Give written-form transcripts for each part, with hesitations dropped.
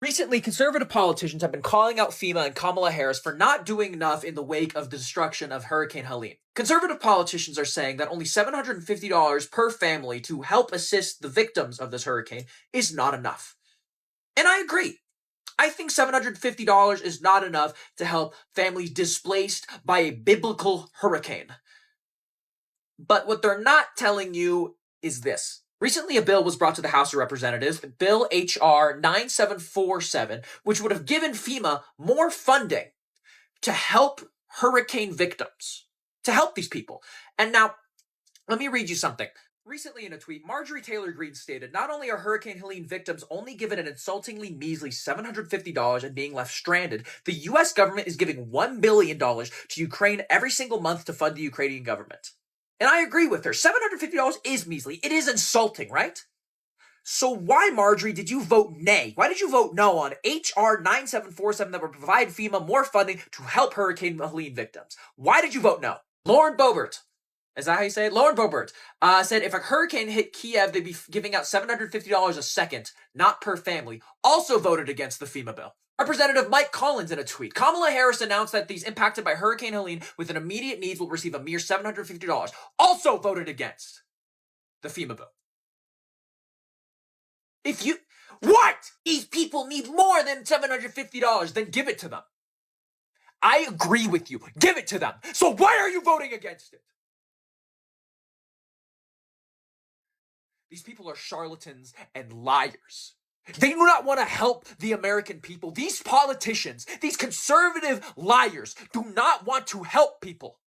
Recently, conservative politicians have been calling out FEMA and Kamala Harris for not doing enough in the wake of the destruction of Hurricane Helene. Conservative politicians are saying that only $750 per family to help assist the victims of this hurricane is not enough. And I agree. I think $750 is not enough to help families displaced by a biblical hurricane. But what they're not telling you is this. Recently, a bill was brought to the House of Representatives, Bill H.R. 9747, which would have given FEMA more funding to help hurricane victims, to help these people. And now, let me read you something. Recently in a tweet, Marjorie Taylor Greene stated, not only are Hurricane Helene victims only given an insultingly measly $750 and being left stranded, the U.S. government is giving $1 billion to Ukraine every single month to fund the Ukrainian government. And I agree with her. $750 is measly. It is insulting, right? So why, Marjorie, did you vote nay? Why did you vote no on H.R. 9747 that would provide FEMA more funding to help Hurricane Helene victims? Why did you vote no? Lauren Boebert, is that how you say it? Lauren Boebert said if a hurricane hit Kiev, they'd be giving out $750 a second, not per family. Also voted against the FEMA bill. Representative Mike Collins in a tweet. Kamala Harris announced that these impacted by Hurricane Helene with an immediate needs will receive a mere $750. Also voted against the FEMA bill. What? These people need more than $750, then give it to them. I agree with you. Give it to them. So why are you voting against it? These people are charlatans and liars. They do not want to help the American people. These politicians, these conservative liars, do not want to help people.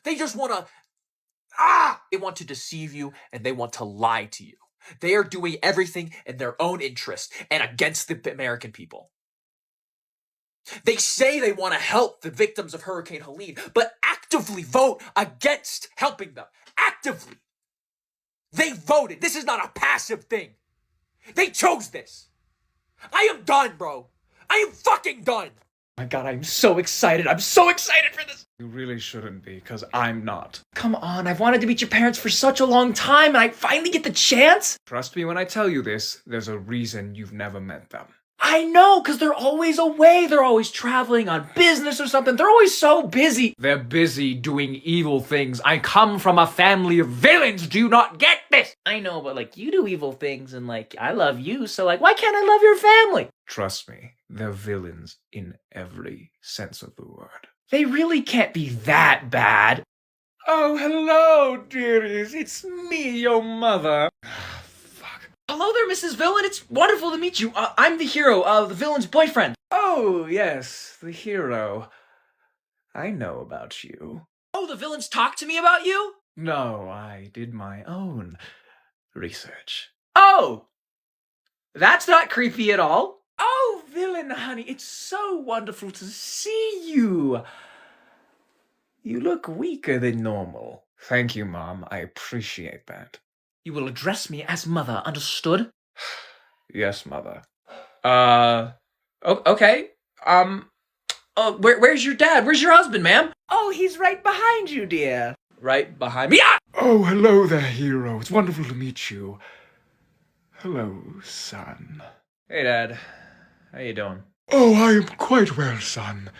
They just want to, they want to deceive you and they want to lie to you. They are doing everything in their own interest and against the American people. They say they want to help the victims of Hurricane Helene, but actively vote against helping them. Actively. They voted. This is not a passive thing. They chose this. I am done, bro. I am fucking done. My God, I'm so excited. I'm so excited for this. You really shouldn't be, because I'm not. Come on, I've wanted to meet your parents for such a long time, and I finally get the chance? Trust me when I tell you this, there's a reason you've never met them. I know, because they're always away. They're always traveling on business or something. They're always so busy. They're busy doing evil things. I come from a family of villains. Do you not get this? I know, but you do evil things, and I love you, so why can't I love your family? Trust me, they're villains in every sense of the word. They really can't be that bad. Oh, hello, dearies. It's me, your mother. Hello there, Mrs. Villain. It's wonderful to meet you. I'm the hero, the villain's boyfriend. Oh, yes, the hero. I know about you. Oh, the villains talked to me about you? No, I did my own research. Oh! That's not creepy at all. Oh, villain, honey, it's so wonderful to see you. You look weaker than normal. Thank you, Mom. I appreciate that. You will address me as mother, understood? Yes, Mother. Okay. Where's your dad? Where's your husband, ma'am? Oh, he's right behind you, dear. Right behind me. Ah! Oh, hello there, hero. It's wonderful to meet you. Hello, son. Hey, Dad. How you doing? Oh, I am quite well, son.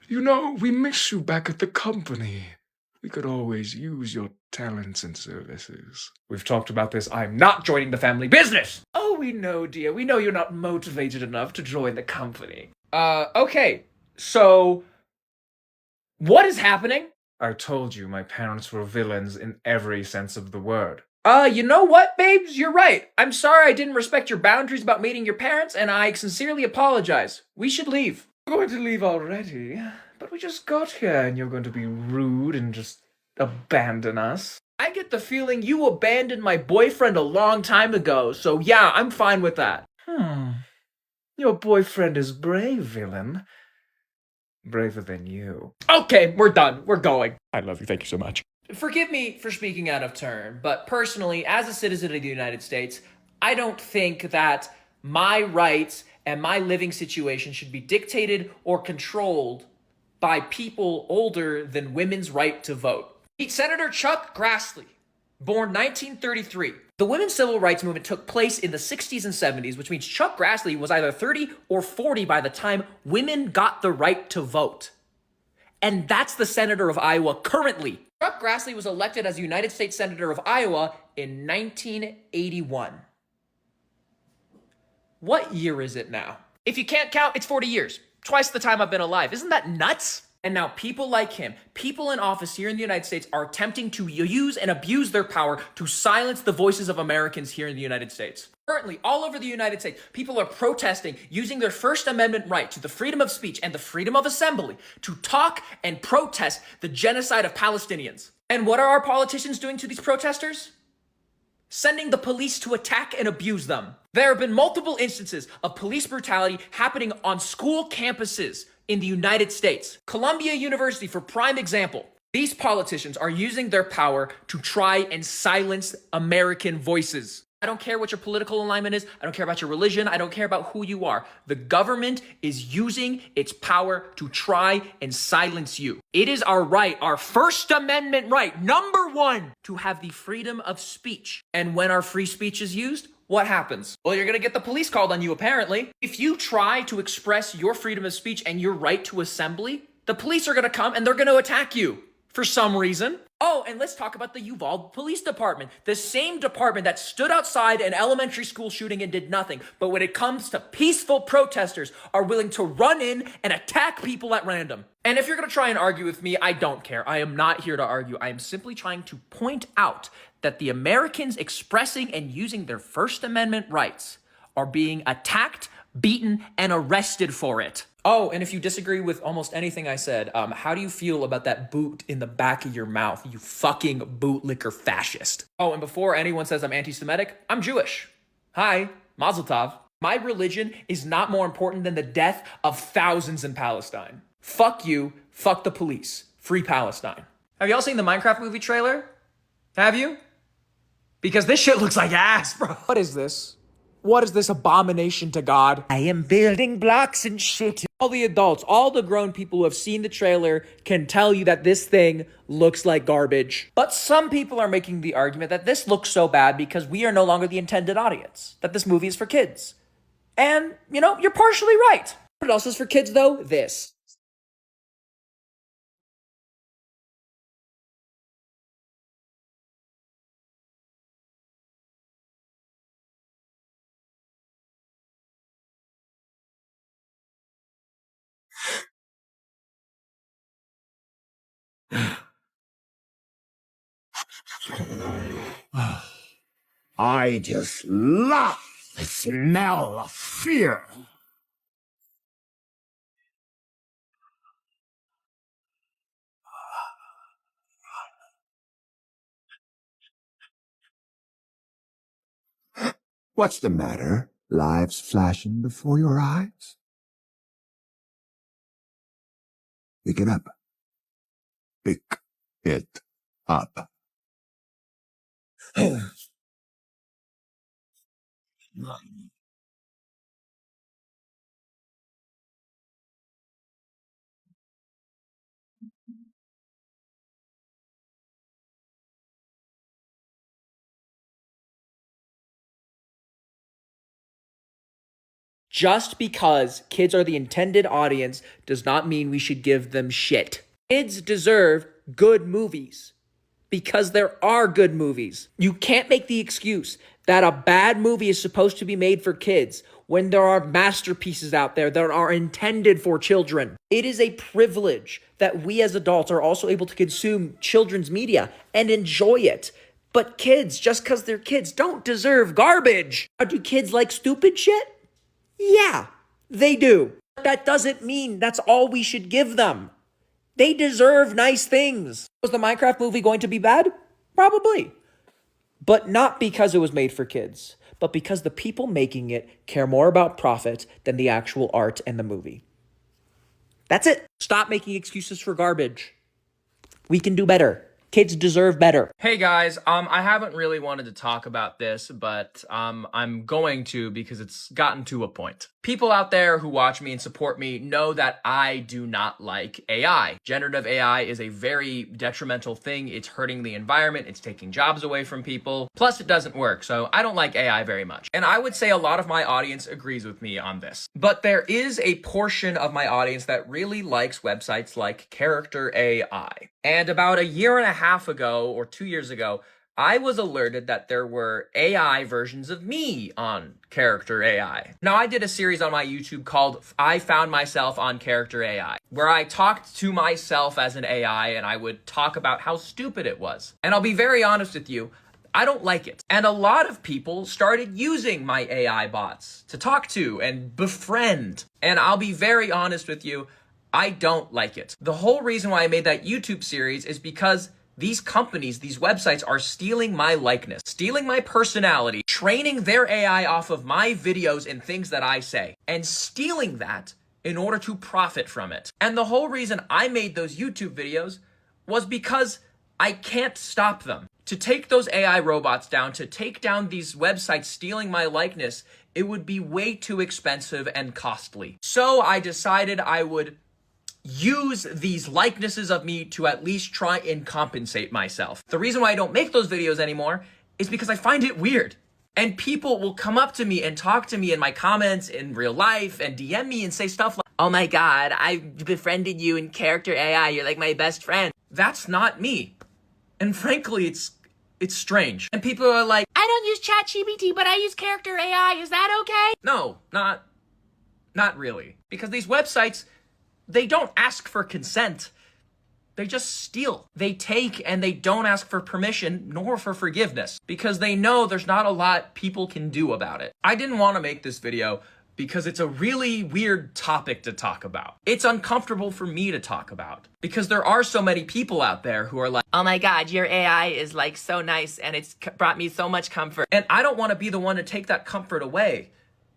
You know, we miss you back at the company. We could always use your talents and services. We've talked about this. I'm not joining the family business! Oh, we know, dear. We know you're not motivated enough to join the company. Okay. So, what is happening? I told you my parents were villains in every sense of the word. You know what, babes? You're right. I'm sorry I didn't respect your boundaries about meeting your parents, and I sincerely apologize. We should leave. We're going to leave already, but we just got here and you're going to be rude and just abandon us. I get the feeling you abandoned my boyfriend a long time ago, so yeah, I'm fine with that. Your boyfriend is brave, villain. Braver than you. Okay, we're done. We're going. I love you. Thank you so much. Forgive me for speaking out of turn, but personally, as a citizen of the United States, I don't think that my rights and my living situation should be dictated or controlled by people older than women's right to vote. Meet Senator Chuck Grassley, born 1933. The women's civil rights movement took place in the 60s and 70s, which means Chuck Grassley was either 30 or 40 by the time women got the right to vote. And that's the senator of Iowa currently. Chuck Grassley was elected as United States Senator of Iowa in 1981. What year is it now? If you can't count, it's 40 years. Twice the time I've been alive. Isn't that nuts? And now people like him, people in office here in the United States, are attempting to use and abuse their power to silence the voices of Americans here in the United States. Currently, all over the United States, people are protesting, using their First Amendment right to the freedom of speech and the freedom of assembly to talk and protest the genocide of Palestinians. And what are our politicians doing to these protesters? Sending the police to attack and abuse them. There have been multiple instances of police brutality happening on school campuses in the United States. Columbia University, for prime example. These politicians are using their power to try and silence American voices. I don't care what your political alignment is. I don't care about your religion. I don't care about who you are. The government is using its power to try and silence you. It is our right, our First Amendment right, #1, to have the freedom of speech. And when our free speech is used, what happens? Well, you're gonna get the police called on you, apparently. If you try to express your freedom of speech and your right to assembly, the police are gonna come and they're gonna attack you for some reason. Oh, and let's talk about the Uvalde Police Department. The same department that stood outside an elementary school shooting and did nothing. But when it comes to peaceful protesters, are willing to run in and attack people at random. And if you're gonna try and argue with me, I don't care. I am not here to argue. I am simply trying to point out that the Americans expressing and using their First Amendment rights are being attacked, beaten, and arrested for it. Oh, and if you disagree with almost anything I said, how do you feel about that boot in the back of your mouth, you fucking bootlicker fascist? Oh, and before anyone says I'm anti-Semitic, I'm Jewish. Hi, Mazel Tov. My religion is not more important than the death of thousands in Palestine. Fuck you, fuck the police. Free Palestine. Have y'all seen the Minecraft movie trailer? Have you? Because this shit looks like ass, bro. What is this? What is this abomination to God? I am building blocks and shit. All the adults, all the grown people who have seen the trailer can tell you that this thing looks like garbage. But some people are making the argument that this looks so bad because we are no longer the intended audience, that this movie is for kids. And, you know, you're partially right. What else is for kids, though? This. I just love the smell of fear. What's the matter? Lives flashing before your eyes? Pick it up. Pick it up. Just because kids are the intended audience does not mean we should give them shit. Kids deserve good movies because there are good movies. You can't make the excuse that a bad movie is supposed to be made for kids when there are masterpieces out there that are intended for children. It is a privilege that we as adults are also able to consume children's media and enjoy it. But kids, just because they're kids, don't deserve garbage. Do kids like stupid shit? Yeah, they do. That doesn't mean that's all we should give them. They deserve nice things. Was the Minecraft movie going to be bad? Probably. But not because it was made for kids, but because the people making it care more about profit than the actual art and the movie. That's it. Stop making excuses for garbage. We can do better. Kids deserve better. Hey guys, I haven't really wanted to talk about this, but I'm going to because it's gotten to a point. People out there who watch me and support me know that I do not like AI. Generative AI is a very detrimental thing. It's hurting the environment. It's taking jobs away from people. Plus, it doesn't work. So I don't like AI very much. And I would say a lot of my audience agrees with me on this. But there is a portion of my audience that really likes websites like Character AI. And about a year and a half ago or 2 years ago, I was alerted that there were AI versions of me on Character AI. Now, I did a series on my YouTube called I Found Myself on Character AI, where I talked to myself as an AI and I would talk about how stupid it was. And I'll be very honest with you, I don't like it. And a lot of people started using my AI bots to talk to and befriend. And I'll be very honest with you, I don't like it. The whole reason why I made that YouTube series is because these companies, these websites are stealing my likeness, stealing my personality, training their AI off of my videos and things that I say, and stealing that in order to profit from it. And the whole reason I made those YouTube videos was because I can't stop them. To take those AI robots down, to take down these websites stealing my likeness, it would be way too expensive and costly. So I decided I would use these likenesses of me to at least try and compensate myself. The reason why I don't make those videos anymore is because I find it weird. And people will come up to me and talk to me in my comments in real life and DM me and say stuff like, "Oh my God, I befriended you in Character AI. You're like my best friend." That's not me. And frankly, it's strange. And people are like, "I don't use ChatGPT, but I use Character AI. Is that okay?" No, not really. Because these websites, they don't ask for consent. They just steal. They take and they don't ask for permission nor for forgiveness because they know there's not a lot people can do about it. I didn't want to make this video because it's a really weird topic to talk about. It's uncomfortable for me to talk about because there are so many people out there who are like, "Oh my God, your AI is like so nice and it's brought me so much comfort." And I don't want to be the one to take that comfort away.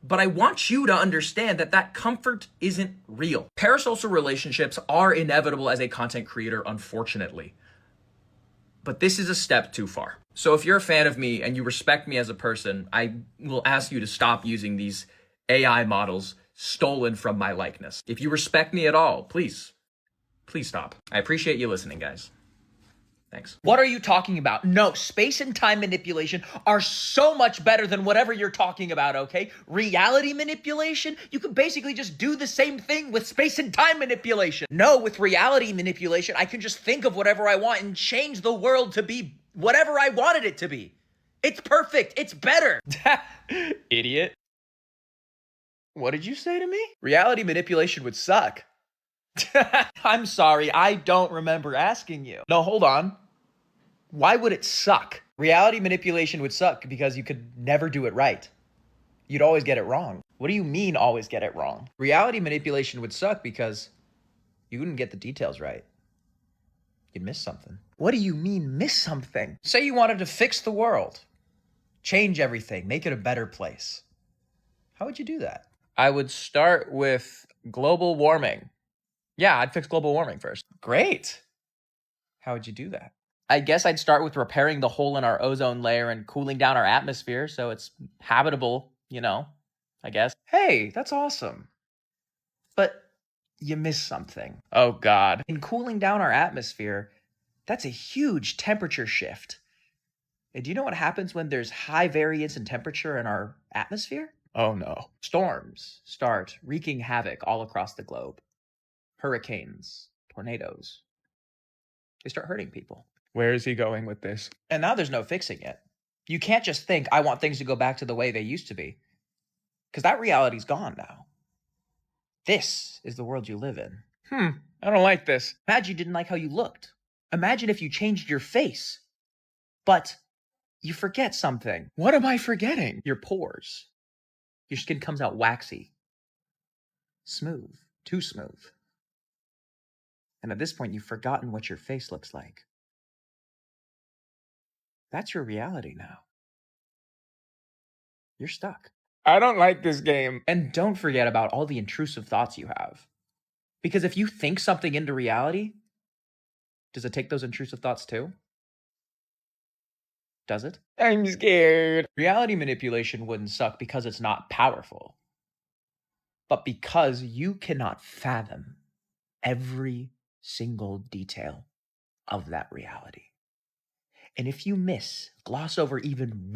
But I want you to understand that that comfort isn't real. Parasocial relationships are inevitable as a content creator, unfortunately. But this is a step too far. So if you're a fan of me and you respect me as a person, I will ask you to stop using these AI models stolen from my likeness. If you respect me at all, please stop. I appreciate you listening, guys. Thanks. What are you talking about? No, space and time manipulation are so much better than whatever you're talking about, okay? Reality manipulation? You can basically just do the same thing with space and time manipulation. No, with reality manipulation, I can just think of whatever I want and change the world to be whatever I wanted it to be. It's perfect. It's better. Idiot. What did you say to me? Reality manipulation would suck. I'm sorry, I don't remember asking you. No, hold on. Why would it suck? Reality manipulation would suck because you could never do it right. You'd always get it wrong. What do you mean always get it wrong? Reality manipulation would suck because you wouldn't get the details right. You'd miss something. What do you mean miss something? Say you wanted to fix the world, change everything, make it a better place. How would you do that? I would start with global warming. Yeah, I'd fix global warming first. Great. How would you do that? I guess I'd start with repairing the hole in our ozone layer and cooling down our atmosphere so it's habitable, I guess. Hey, that's awesome. But you missed something. Oh, God. In cooling down our atmosphere, that's a huge temperature shift. And do you know what happens when there's high variance in temperature in our atmosphere? Oh, no. Storms start wreaking havoc all across the globe. Hurricanes, tornadoes. They start hurting people. Where is he going with this? And now there's no fixing it. You can't just think, I want things to go back to the way they used to be. Because that reality's gone now. This is the world you live in. I don't like this. Imagine you didn't like how you looked. Imagine if you changed your face. But you forget something. What am I forgetting? Your pores. Your skin comes out waxy. Smooth. Too smooth. And at this point, you've forgotten what your face looks like. That's your reality now. You're stuck. I don't like this game. And don't forget about all the intrusive thoughts you have. Because if you think something into reality, does it take those intrusive thoughts too? Does it? I'm scared. Reality manipulation wouldn't suck because it's not powerful. but because you cannot fathom every single detail of that reality. And if you gloss over even